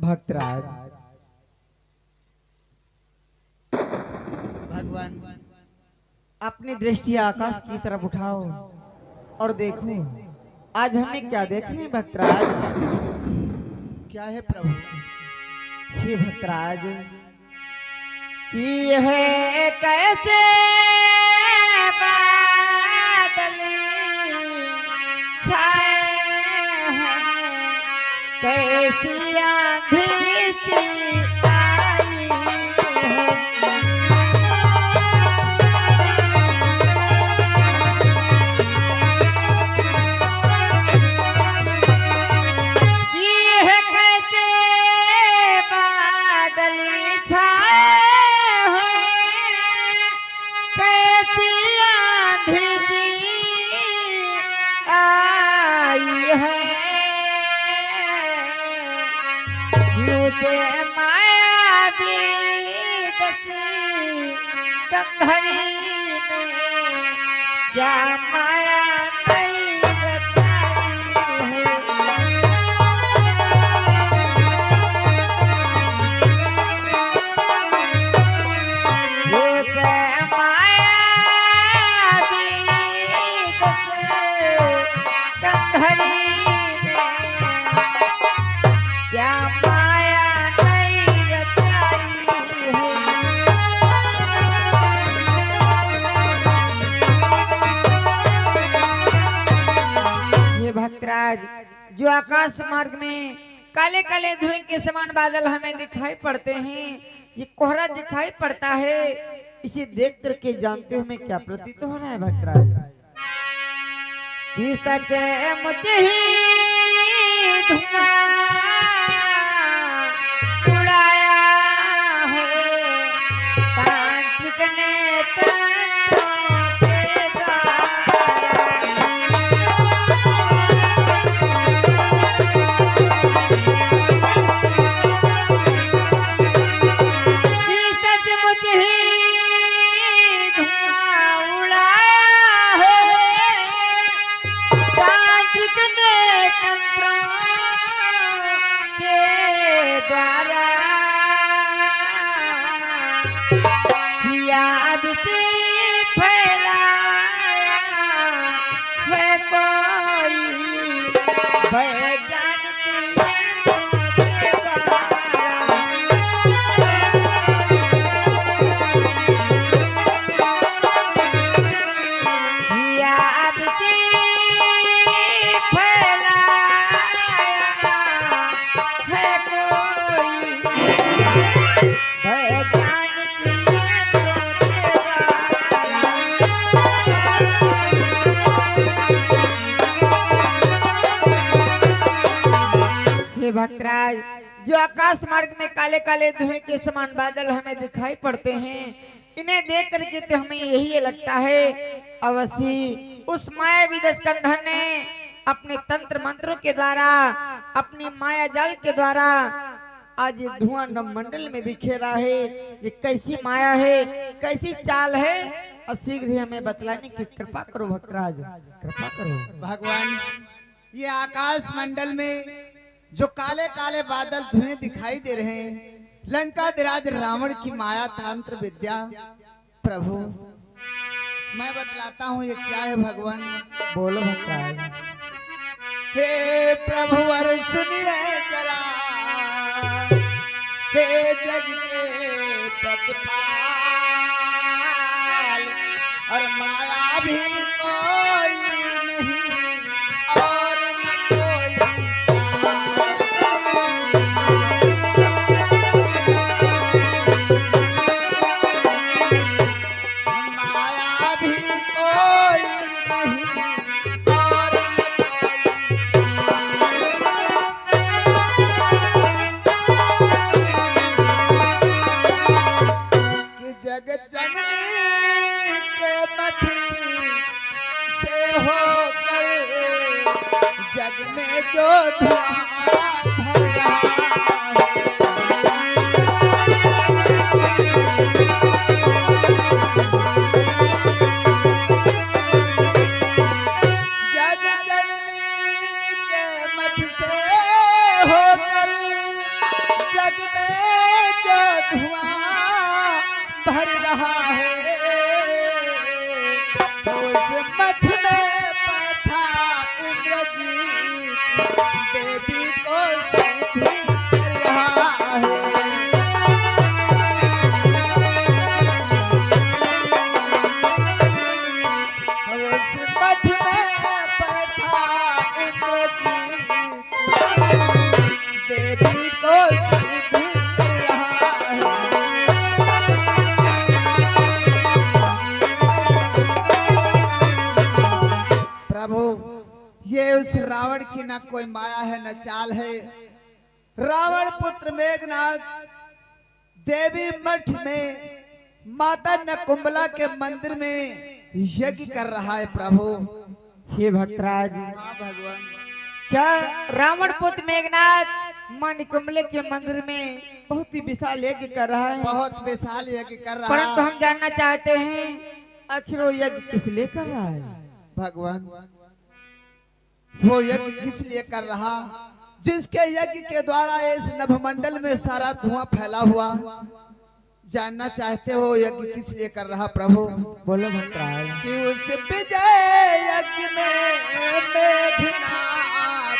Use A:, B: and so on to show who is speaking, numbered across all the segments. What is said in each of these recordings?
A: भक्तराज
B: भगवान
A: अपनी दृष्टि आकाश की तरफ उठाओ और देखो आज हमें क्या देख रहे हैं भक्तराज।
B: क्या है प्रभु?
A: हे भक्तराज कि यह कैसे बादल छाए हैं, कैसी आंधी सी आई है। यह कैसे बादल छाए हैं, कैसी आंधी सी आई है। जीव से माया भी दसी कंधरी में क्या माया नहीं रचाई है। ये क्या माया भी दसी कंधरी में क्या माया नहीं रचाई है। ये भक्तराज जो आकाश मार्ग में काले काले धुएं के समान बादल हमें दिखाई पड़ते हैं, ये कोहरा दिखाई पड़ता है, इसे देख करके जानते हो हमें क्या प्रतीत हो रहा है भक्तराज कि सच मुझे ही धुआं उड़ाया है तांत्रिक ने तंत्रों के द्वारा। कि सचमुच ही धुआं उड़ाया है तांत्रिक ने तंत्रों के द्वारा। किया अभी फैलाया है कोई वैज्ञानिक यंत्रों के द्वारा। किया अभी फैलाया है कोई वैज्ञानिक यंत्रों के द्वारा। हे भक्तराज जो आकाश मार्ग में काले काले धुएं के समान बादल हमें दिखाई पड़ते हैं, इन्हें देख करके तो हमें यही लगता है अवश्य उस मायावी दशकंधर ने अपने तंत्र मंत्रों के द्वारा अपनी माया जाल के द्वारा आज ये धुआं नवमंडल में बिखेरा है। ये कैसी माया है, कैसी चाल है, और शीघ्र ही हमें बतलाने की कृपा करो भक्तराज, कृपा करो।
B: भगवान ये आकाश मंडल में जो काले काले बादल धुएं दिखाई दे रहे हैं, लंका दिराज रावण की माया तंत्र विद्या। प्रभु मैं बतलाता हूँ ये क्या है भगवान।
A: बोलो भक्तराज।
B: हे प्रभु वर सुनिए जरा, हे जग के प्रतिपाल, और माया भी कोई नहीं और न कोई चाल। माया भी कोई नहीं और कि जगत जननी के मठी जग में जो धुआं भर रहा जग जननी के मठ से होकर जग में जो धुआं भर रहा है उस मठ में बैठा इंद्रजीत देवी को सिद्धि कर रहा है उस मठ में बैठा इंद्रजीत देवी को सिद्धि कर रहा है प्रभु ये उस रावण की न कोई माया है न चाल है। रावण पुत्र मेघनाथ देवी मठ में माता नकुंबला के मंदिर में यज्ञ कर रहा है प्रभु।
A: हे भक्तराज,
B: हाँ भगवान,
A: क्या रावण पुत्र मेघनाथ मां निकुंबले के मंदिर में बहुत ही विशाल यज्ञ कर रहा है,
B: बहुत विशाल यज्ञ कर रहा
A: परंतु
B: है
A: हम जानना चाहते हैं आखिर वो यज्ञ किस लिए कर रहा है?
B: भगवान। वो यज्ञ किस लिए कर रहा जिसके यज्ञ के द्वारा इस नभमंडल में सारा धुआं फैला हुआ। जानना चाहते हो यज्ञ किस लिए कर रहा प्रभु?
A: बोलो भक्तराज।
B: कि उस विजय यज्ञ में मेघनाथ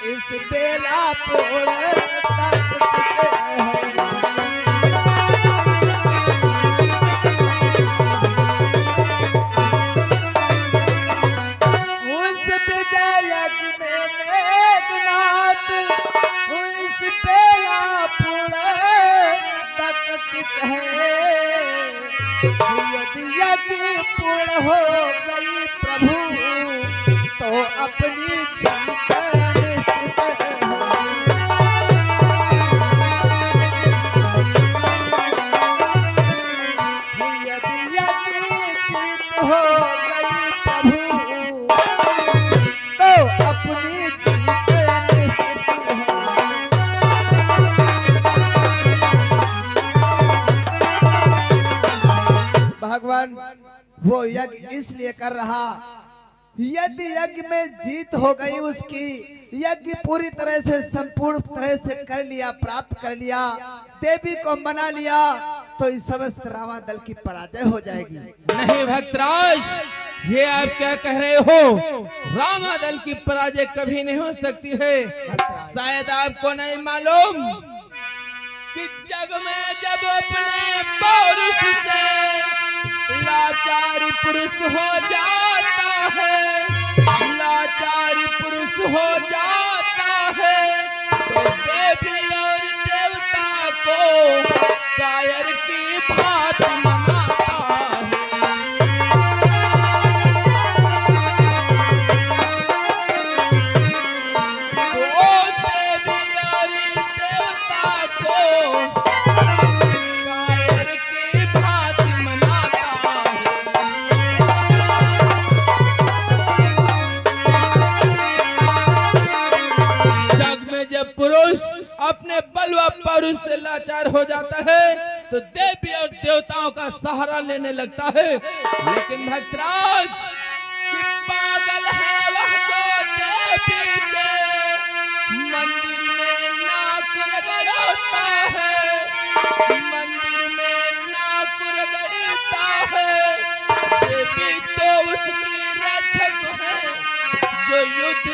B: इस बेला पूर्ण तक है। उस विजय यज्ञ में मेघनाथ उस बेला पूर्ण तक है। यदि यज्ञ पूर्ण हो गई प्रभु तो अपनी जीत निश्चित है। यदि यज्ञ जीत हो गई प्रभु तो अपनी जीत निश्चित है। भगवान वो यज्ञ इसलिए कर रहा यदि यज्ञ में जीत हो गई उसकी, यज्ञ पूरी तरह से संपूर्ण तरह से कर लिया, प्राप्त कर लिया, देवी को मना लिया तो इस समस्त रावण दल की पराजय हो जाएगी।
C: नहीं भक्तराज, ये आप क्या कह रहे हो? रामा दल की पराजय कभी नहीं हो सकती है। शायद आपको नहीं मालूम कि जग में जब अपने पौरुष से लाचारी पुरुष हो जाता है, लाचारी पुरुष हो जाता है तो देवी और देवता को कायर की भांति मनाता है। वो देवी और देवता को कायर की भांति मनाता है। जग में जब पुरुष अपने बल व पौरुष से लाचार हो जाता है तो देवी और देवताओं का सहारा लेने लगता है। लेकिन भक्तराज, कि पागल है वह जो देवी के मंदिर में नाक रगड़ता है, मंदिर में नाक रगड़ता है। देवी तो उसकी रक्षक है जो युद्ध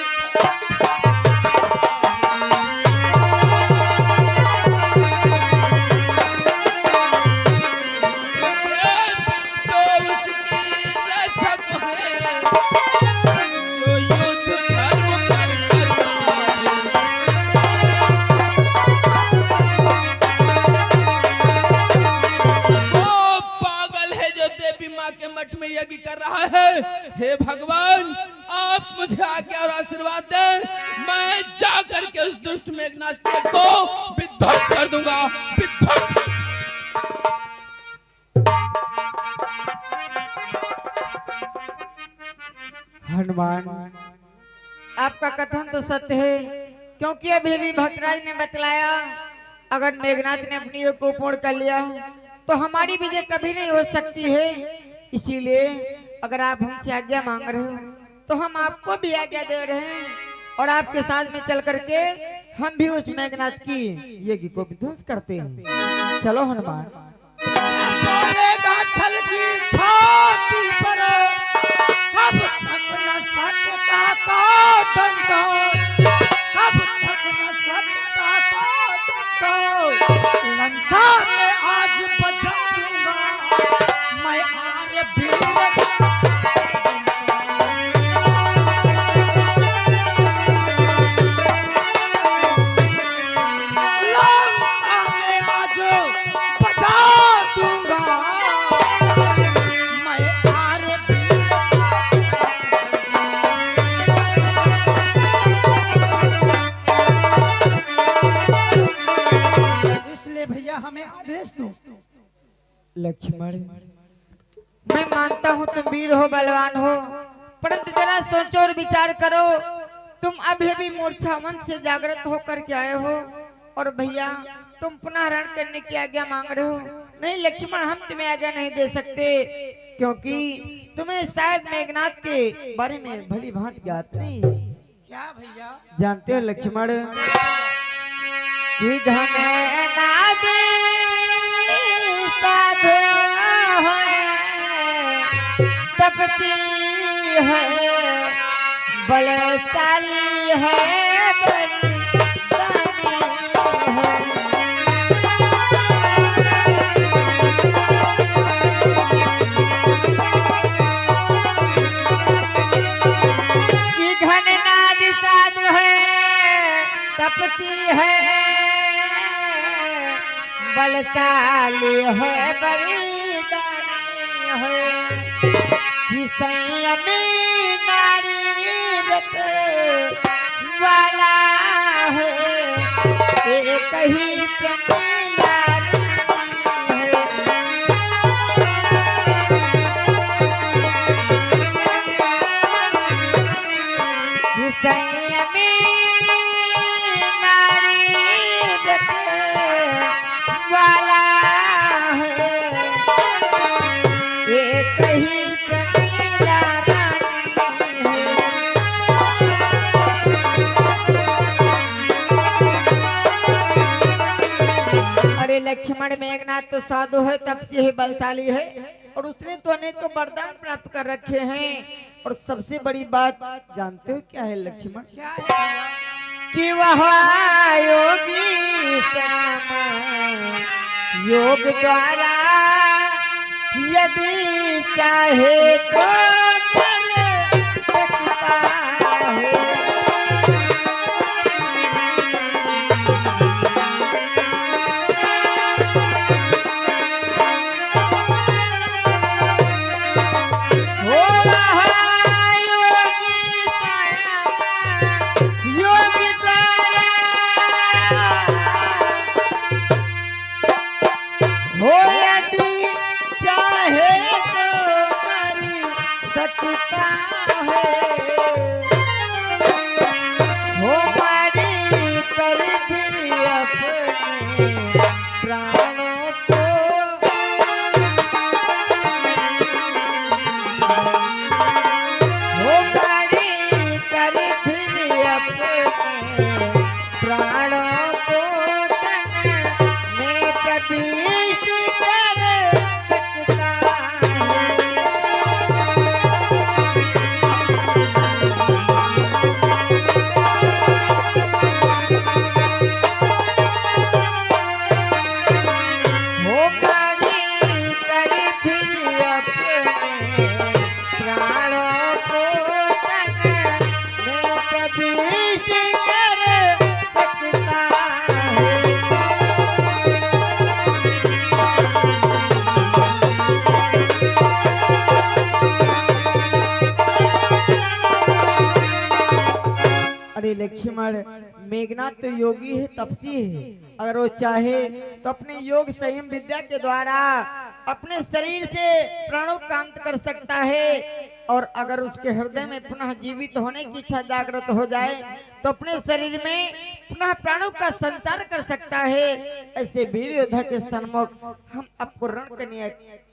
C: कर रहा है। हे भगवान, आप मुझे आज्ञा और आशीर्वाद दें, मैं जाकर के उस दुष्ट मेघनाथ को विध्वंस कर दूंगा, विध्वंस।
A: हनुमान, आपका कथन तो सत्य है, क्योंकि अभी भी भक्तराज ने बतलाया अगर मेघनाथ ने अपनी योग को पूर्ण कर लिया तो हमारी विजय कभी नहीं हो सकती है। इसीलिए अगर आप हमसे आज्ञा मांग रहे हो तो हम आपको भी आज्ञा दे रहे हैं और आपके साथ में चल करके हम भी उस मेघनाथ की यज्ञ को विध्वंस करते हैं। चलो हनुमान।
B: बोलेगा छल की छाती पर कब तक न सत्यता का डंका, कब तक न सत्यता का डंका, लंका में आज बजा दूंगा मैं आर्य वीर। हमें आदेश दो।
A: लक्ष्मण, मैं मानता हूँ तुम वीर हो, बलवान हो, परंतु जरा सोचो और विचार करो। तुम अभी भी मूर्छावन से जागृत होकर के आए हो और भैया तुम पुनः रण करने की आज्ञा मांग रहे हो। नहीं लक्ष्मण, हम तुम्हें आज्ञा नहीं दे सकते, क्योंकि तुम्हें शायद मेघनाथ के बारे में भली भांति ज्ञात नहीं है।
B: क्या भैया?
A: जानते हो लक्ष्मण कि घन नादी साधु है, तपती है, बलशाली है, बलशाली है। कि घन नादी साधु है, तपती है, बलशाली है, बड़ी दानी है। कि संयमी नारी व्रत वाला है, एक ही प्रमिला है। कि संयमी नारी व्रत वाला है, एक ही प्रमिला रानी है। अरे लक्ष्मण, मेघनाथ तो साधु है, तपस्वी है, बलशाली है और उसने तो अनेक वरदान प्राप्त कर रखे हैं। और सबसे बड़ी बात जानते हो क्या है लक्ष्मण?
B: क्या है भैया?
A: कि वह योगी श्याम योग द्वारा यदि चाहे तो कर सकता है। हो रहा योगी श्याम योग द्वारा हो यदि चाहे तो कर सकता है। हो मारी कर फिर अपने प्राणों को, हो मारी कर फिर अपने प्राणों को तन में प्रविष्ट कर सकता है। हो मारी कर फिर अपने प्राणों को तन में प्रविष्ट कर सकता है। अरे लक्ष्मण, मेघनाथ तो योगी है, तपस्वी है। अगर वो चाहे तो अपने योग संयम विद्या के द्वारा अपने शरीर से प्राणों का अंत कर सकता है। और अगर उसके हृदय में पुनः जीवित होने की इच्छा जागृत हो जाए तो अपने शरीर में पुनः प्राणों का संचार कर सकता है। ऐसे वीर योद्धा के सन्मुख हम आपको रण करने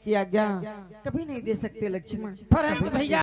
A: की आज्ञा कभी नहीं दे सकते लक्ष्मण।
B: परंतु भैया